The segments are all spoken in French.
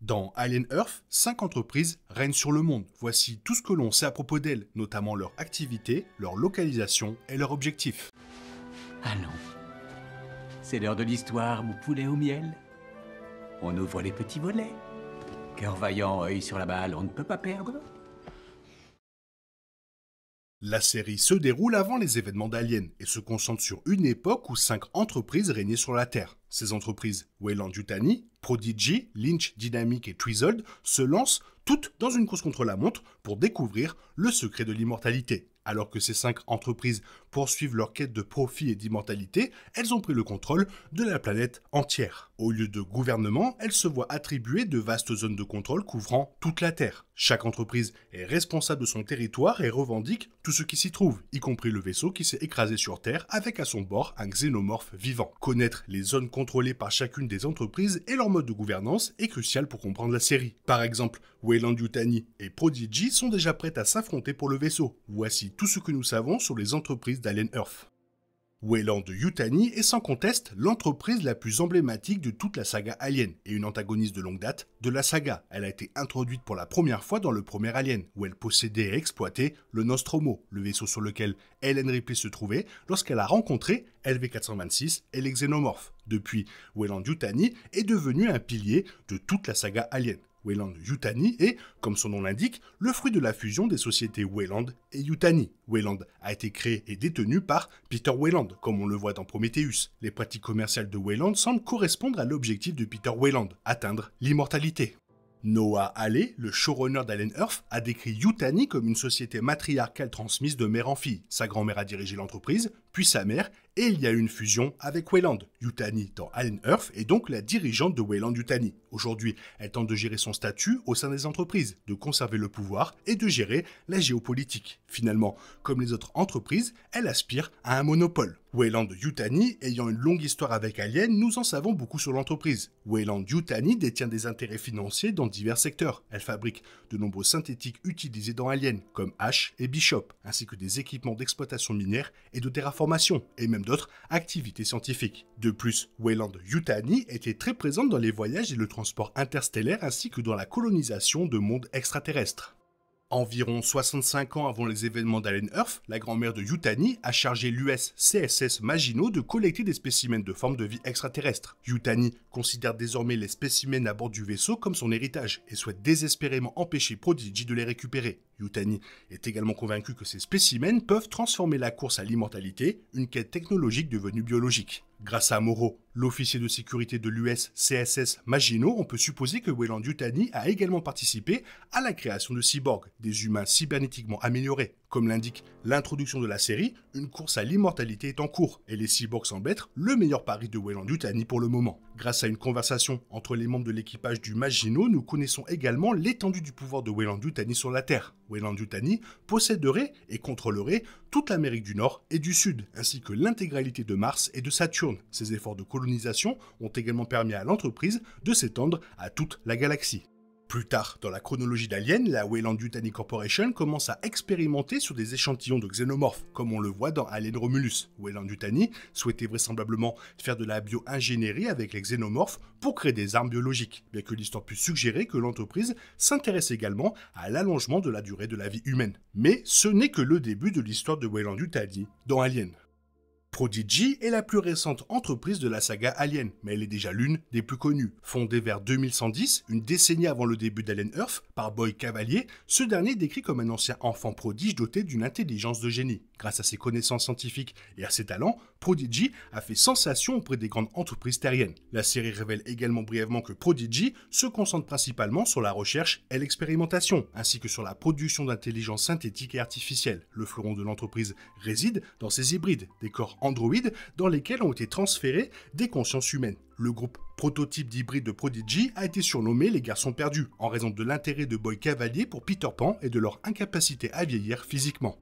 Dans Alien Earth, 5 entreprises règnent sur le monde. Voici tout ce que l'on sait à propos d'elles, notamment leur activité, leur localisation et leurs objectifs. Allons. C'est l'heure de l'histoire, mon poulet au miel. On ouvre les petits volets. Cœur vaillant, œil sur la balle, on ne peut pas perdre. La série se déroule avant les événements d'Alien et se concentre sur une époque où 5 entreprises régnaient sur la Terre. Ces entreprises, Weyland-Yutani, Prodigy, Lynch Dynamics et Twizzled, se lancent toutes dans une course contre la montre pour découvrir le secret de l'immortalité. Alors que ces 5 entreprises poursuivent leur quête de profit et d'immortalité, elles ont pris le contrôle de la planète entière. Au lieu de gouvernement, elles se voient attribuer de vastes zones de contrôle couvrant toute la Terre. Chaque entreprise est responsable de son territoire et revendique tout ce qui s'y trouve, y compris le vaisseau qui s'est écrasé sur Terre avec à son bord un xénomorphe vivant. Connaître les zones contrôlées par chacune des entreprises et leur mode de gouvernance est crucial pour comprendre la série. Par exemple, Weyland-Yutani et Prodigy sont déjà prêtes à s'affronter pour le vaisseau. Voici tout ce que nous savons sur les entreprises d'Alien Earth. Weyland-Yutani est sans conteste l'entreprise la plus emblématique de toute la saga Alien et une antagoniste de longue date de la saga. Elle a été introduite pour la première fois dans le premier Alien, où elle possédait et exploitait le Nostromo, le vaisseau sur lequel Ellen Ripley se trouvait lorsqu'elle a rencontré LV-426 et les xénomorphes. Depuis, Weyland-Yutani est devenu un pilier de toute la saga Alien. Weyland-Yutani est, comme son nom l'indique, le fruit de la fusion des sociétés Weyland et Yutani. Weyland a été créé et détenu par Peter Weyland, comme on le voit dans Prometheus. Les pratiques commerciales de Weyland semblent correspondre à l'objectif de Peter Weyland, atteindre l'immortalité. Noah Hawley, le showrunner d'Alien Earth, a décrit Yutani comme une société matriarcale transmise de mère en fille. Sa grand-mère a dirigé l'entreprise, puis sa mère, et il y a eu une fusion avec Weyland. Yutani, dans Alien Earth, est donc la dirigeante de Weyland-Yutani. Aujourd'hui, elle tente de gérer son statut au sein des entreprises, de conserver le pouvoir et de gérer la géopolitique. Finalement, comme les autres entreprises, elle aspire à un monopole. Weyland-Yutani ayant une longue histoire avec Alien, nous en savons beaucoup sur l'entreprise. Weyland-Yutani détient des intérêts financiers dans divers secteurs. Elle fabrique de nombreux synthétiques utilisés dans Alien, comme Ash et Bishop, ainsi que des équipements d'exploitation minière et de terraformation, et même d'autres activités scientifiques. De plus, Weyland-Yutani était très présente dans les voyages et le transport interstellaire ainsi que dans la colonisation de mondes extraterrestres. Environ 65 ans avant les événements d'Alien Earth, la grand-mère de Yutani a chargé l'USCSS Maginot de collecter des spécimens de forme de vie extraterrestre. Yutani considère désormais les spécimens à bord du vaisseau comme son héritage et souhaite désespérément empêcher Prodigy de les récupérer. Yutani est également convaincu que ces spécimens peuvent transformer la course à l'immortalité, une quête technologique devenue biologique. Grâce à Morrow, l'officier de sécurité de l'USCSS Maginot, on peut supposer que Weyland-Yutani a également participé à la création de cyborgs, des humains cybernétiquement améliorés. Comme l'indique l'introduction de la série, une course à l'immortalité est en cours, et les cyborgs semblent être le meilleur pari de Weyland-Yutani pour le moment. Grâce à une conversation entre les membres de l'équipage du Maginot, nous connaissons également l'étendue du pouvoir de Weyland-Yutani sur la Terre. Weyland-Yutani posséderait et contrôlerait toute l'Amérique du Nord et du Sud, ainsi que l'intégralité de Mars et de Saturne. Ces efforts de colonisation ont également permis à l'entreprise de s'étendre à toute la galaxie. Plus tard, dans la chronologie d'Alien, la Weyland-Yutani Corporation commence à expérimenter sur des échantillons de xénomorphes, comme on le voit dans Alien Romulus. Weyland-Yutani souhaitait vraisemblablement faire de la bio-ingénierie avec les xénomorphes pour créer des armes biologiques, bien que l'histoire puisse suggérer que l'entreprise s'intéresse également à l'allongement de la durée de la vie humaine. Mais ce n'est que le début de l'histoire de Weyland-Yutani dans Alien. Prodigy est la plus récente entreprise de la saga Alien, mais elle est déjà l'une des plus connues. Fondée vers 2110, une décennie avant le début d'Alien Earth, par Boy Cavalier, ce dernier est décrit comme un ancien enfant prodige doté d'une intelligence de génie. Grâce à ses connaissances scientifiques et à ses talents, Prodigy a fait sensation auprès des grandes entreprises terriennes. La série révèle également brièvement que Prodigy se concentre principalement sur la recherche et l'expérimentation, ainsi que sur la production d'intelligence synthétique et artificielle. Le fleuron de l'entreprise réside dans ses hybrides, des corps androïdes dans lesquels ont été transférées des consciences humaines. Le groupe prototype d'hybride de Prodigy a été surnommé les garçons perdus, en raison de l'intérêt de Boy Cavalier pour Peter Pan et de leur incapacité à vieillir physiquement.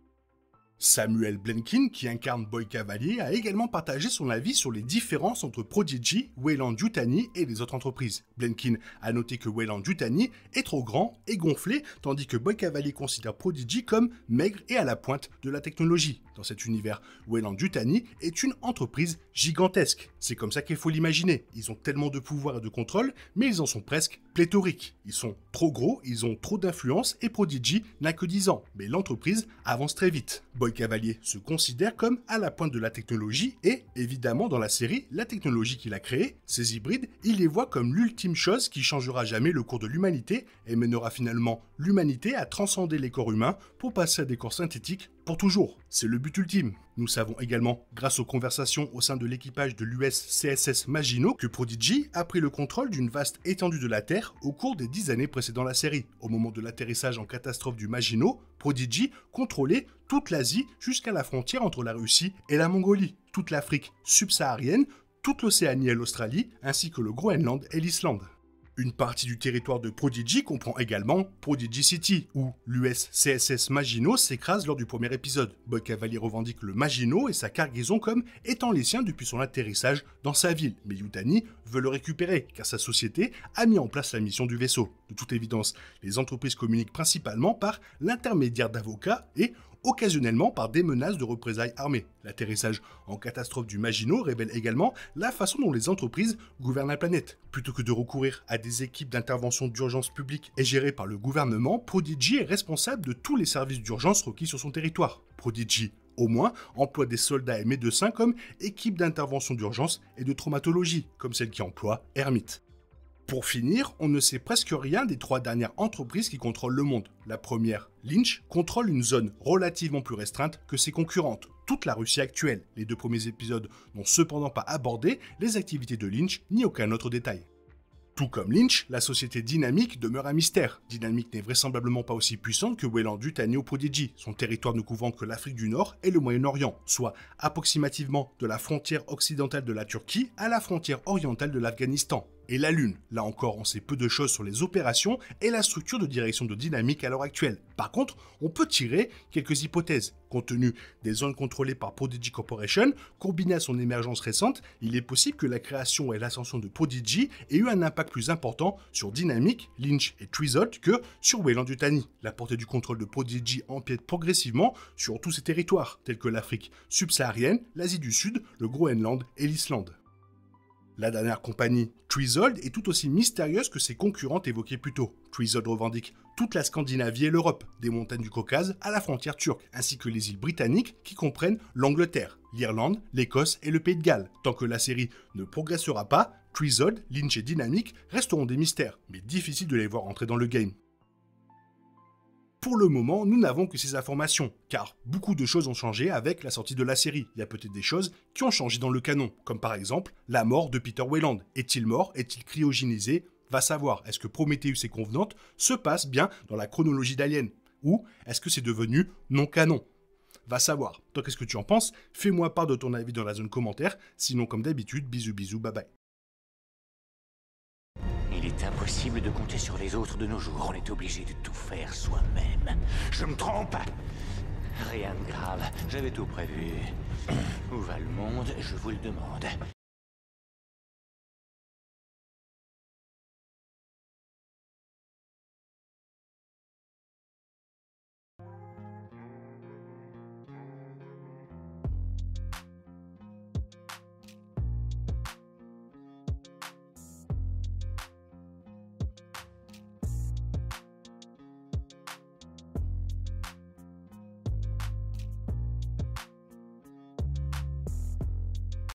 Samuel Blenkin, qui incarne Boy Cavalier, a également partagé son avis sur les différences entre Prodigy, Weyland-Yutani et les autres entreprises. Blenkin a noté que Weyland-Yutani est trop grand et gonflé, tandis que Boy Cavalier considère Prodigy comme maigre et à la pointe de la technologie. Dans cet univers, Weyland-Yutani est une entreprise gigantesque. C'est comme ça qu'il faut l'imaginer. Ils ont tellement de pouvoir et de contrôle, mais ils en sont presque pléthoriques. Ils sont trop gros, ils ont trop d'influence et Prodigy n'a que 10 ans. Mais l'entreprise avance très vite. Boy Cavalier se considère comme à la pointe de la technologie et, évidemment, dans la série, la technologie qu'il a créée, ces hybrides, il les voit comme l'ultime chose qui changera jamais le cours de l'humanité et mènera finalement l'humanité à transcender les corps humains pour passer à des corps synthétiques pour toujours. C'est le but ultime. Nous savons également, grâce aux conversations au sein de l'équipage de l'USCSS Maginot, que Prodigy a pris le contrôle d'une vaste étendue de la Terre au cours des 10 années précédant la série. Au moment de l'atterrissage en catastrophe du Maginot, Prodigy contrôlait toute l'Asie jusqu'à la frontière entre la Russie et la Mongolie, toute l'Afrique subsaharienne, toute l'Océanie et l'Australie, ainsi que le Groenland et l'Islande. Une partie du territoire de Prodigy comprend également Prodigy City, où l'USCSS Maginot s'écrase lors du premier épisode. Boy Cavalier revendique le Maginot et sa cargaison comme étant les siens depuis son atterrissage dans sa ville, mais Yutani veut le récupérer, car sa société a mis en place la mission du vaisseau. De toute évidence, les entreprises communiquent principalement par l'intermédiaire d'avocats et occasionnellement par des menaces de représailles armées. L'atterrissage en catastrophe du Maginot révèle également la façon dont les entreprises gouvernent la planète. Plutôt que de recourir à des équipes d'intervention d'urgence publique et gérées par le gouvernement, Prodigy est responsable de tous les services d'urgence requis sur son territoire. Prodigy, au moins, emploie des soldats et médecins comme équipe d'intervention d'urgence et de traumatologie, comme celle qui emploie Hermite. Pour finir, on ne sait presque rien des 3 dernières entreprises qui contrôlent le monde. La première, Lynch, contrôle une zone relativement plus restreinte que ses concurrentes, toute la Russie actuelle. Les 2 premiers épisodes n'ont cependant pas abordé les activités de Lynch ni aucun autre détail. Tout comme Lynch, la société Dynamic demeure un mystère. Dynamic n'est vraisemblablement pas aussi puissante que Weyland-Yutani ou Prodigy, son territoire ne couvrant que l'Afrique du Nord et le Moyen-Orient, soit approximativement de la frontière occidentale de la Turquie à la frontière orientale de l'Afghanistan. Et la Lune, là encore on sait peu de choses sur les opérations et la structure de direction de Dynamic à l'heure actuelle. Par contre, on peut tirer quelques hypothèses. Compte tenu des zones contrôlées par Prodigy Corporation, combinées à son émergence récente, il est possible que la création et l'ascension de Prodigy aient eu un impact plus important sur Dynamic, Lynch et Tweezert que sur Weyland-Yutani. La portée du contrôle de Prodigy empiète progressivement sur tous ces territoires, tels que l'Afrique subsaharienne, l'Asie du Sud, le Groenland et l'Islande. La dernière compagnie, Tweezert, est tout aussi mystérieuse que ses concurrentes évoquées plus tôt. Tweezert revendique toute la Scandinavie et l'Europe, des montagnes du Caucase à la frontière turque, ainsi que les îles britanniques qui comprennent l'Angleterre, l'Irlande, l'Écosse et le Pays de Galles. Tant que la série ne progressera pas, Tweezert, Lynch et Dynamic resteront des mystères, mais difficile de les voir entrer dans le game. Pour le moment, nous n'avons que ces informations, car beaucoup de choses ont changé avec la sortie de la série. Il y a peut-être des choses qui ont changé dans le canon, comme par exemple la mort de Peter Weyland. Est-il mort? Est-il cryogénisé? Va savoir, est-ce que Prometheus et Covenant se passent bien dans la chronologie d'Alien? Ou est-ce que c'est devenu non-canon? Va savoir. Toi, qu'est-ce que tu en penses? Fais-moi part de ton avis dans la zone commentaire, sinon comme d'habitude, bisous bisous, bye bye. Il est impossible de compter sur les autres de nos jours. On est obligé de tout faire soi-même. Je me trompe? Rien de grave. J'avais tout prévu. Où va le monde? Je vous le demande.